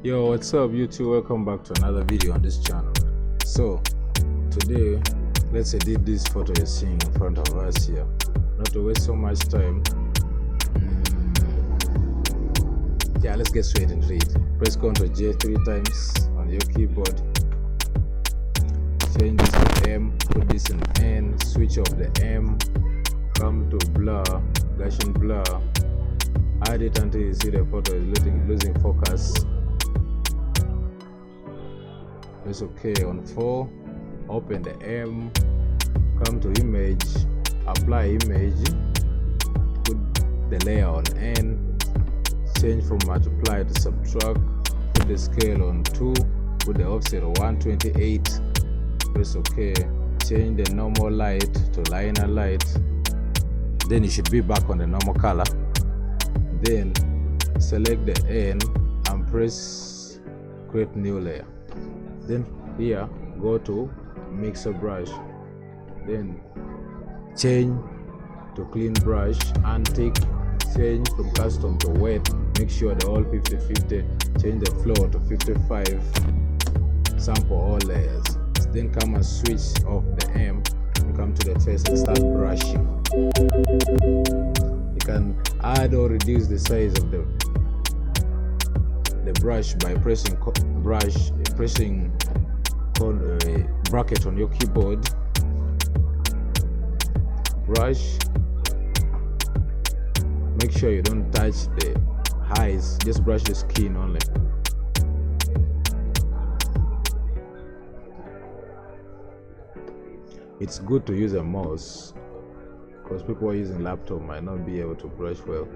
Yo, what's up YouTube? Welcome back to another video on this channel. So today let's edit this photo you're seeing in front of us here. Not to waste so much time, yeah, let's get straight into it. Press Ctrl J 3 times on your keyboard, change this to M, put this in N, switch off the M, come to blur, Gaussian blur, add it until you see the photo is losing focus. Press OK on 4, open the M, come to image, apply image, put the layer on N, change from multiply to subtract, put the scale on 2, put the offset on 128, press OK, change the normal light to liner light, then you should be back on the normal color. Then select the N and press create new layer. Then here go to mixer brush, then change to clean brush, untick, change from custom to wet, make sure they're all 50-50, change the flow to 55, sample all layers, then come and switch off the M and come to the face and start brushing. You can add or reduce the size of the brush by pressing bracket on your keyboard. Brush, make sure you don't touch the highs, just brush the skin only. It's good to use a mouse because people who are using laptop might not be able to brush well.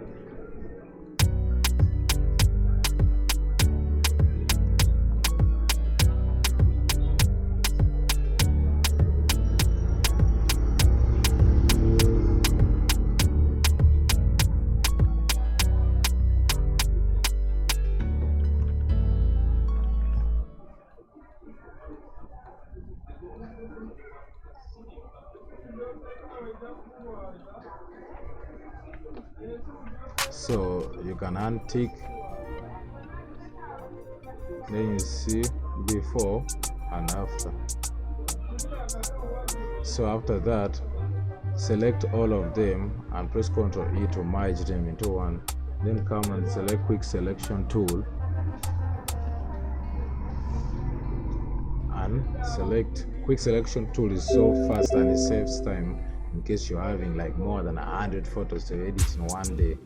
So you can untick, then you see before and after. So after that, select all of them and press Ctrl E to merge them into one. Then come and select quick selection tool and select. Quick selection tool is so fast and it saves time in case you're having like more than 100 photos to edit in one day.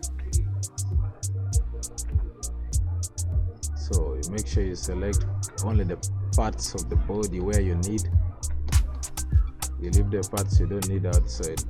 So you make sure you select only the parts of the body where you need. You leave the parts you don't need outside.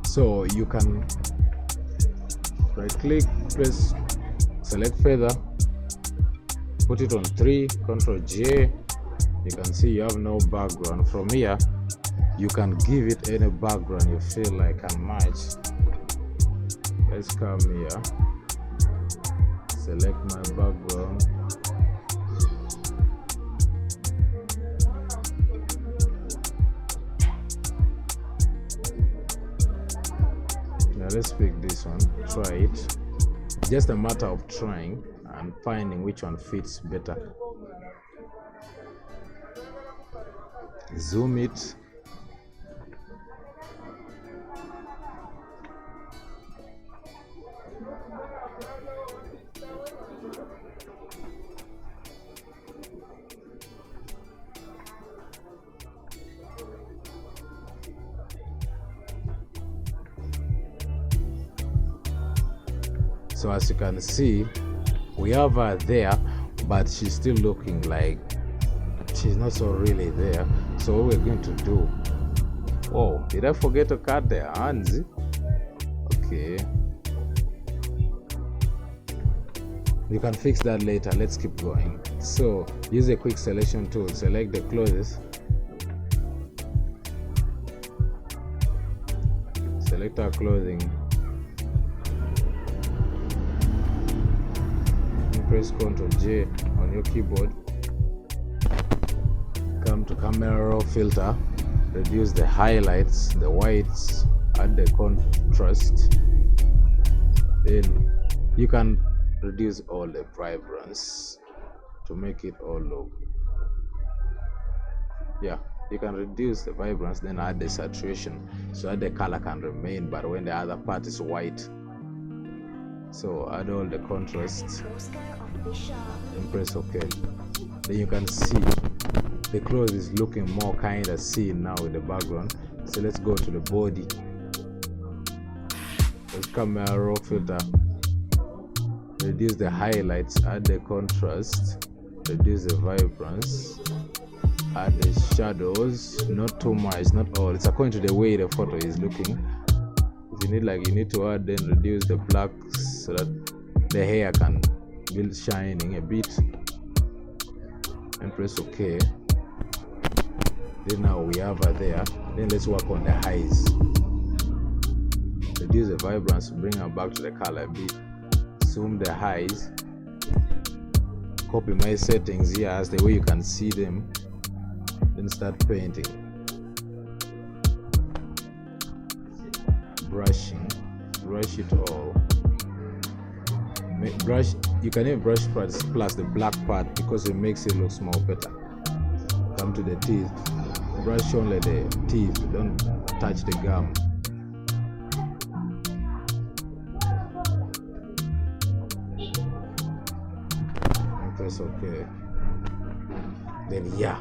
So you can right click, press select feather, put it on 3, Ctrl J. You can see you have no background. From here you can give it any background you feel like and match. Let's come here, select my background. Now let's pick this one, try it. Just a matter of trying and finding which one fits better. Zoom it. So as you can see, we have her there, but she's still looking like she's not so really there. So what we're going to do, oh, did I forget to cut the hands? Okay, You can fix that later. Let's keep going. So use a quick selection tool, select the clothes, select our clothing, and press Ctrl J on your keyboard. Come to camera raw filter, reduce the highlights, the whites, add the contrast. Then you can reduce all the vibrance to make it all look. Yeah, you can reduce the vibrance, then add the saturation so that the color can remain, but when the other part is white. So add all the contrast and press OK. Then you can see the clothes is looking more kind of seen now with the background. So let's go to the body. Let's camera raw filter, reduce the highlights, add the contrast, reduce the vibrance, add the shadows, not too much, not all. It's according to the way the photo is looking. If you need to add, then reduce the blacks so that the hair can be shining a bit, and press OK. Then now we have her there. Then let's work on the highs. Reduce the vibrance, bring her back to the color a bit. Zoom the highs. Copy my settings here as the way you can see them. Then start painting. Brushing. Brush it all. Brush. You can even brush plus the black part because it makes it look more better. Come to the teeth. Brush only the teeth. Don't touch the gum. Press OK. Then yeah,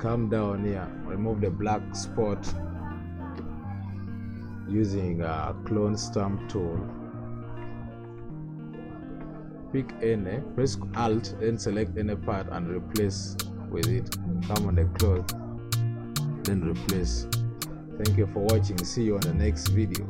come down here, remove the black spot using a clone stamp tool. Pick any, press Alt, then select any part and replace with it. Come on the cloth, then replace. Thank you for watching. See you on the next video.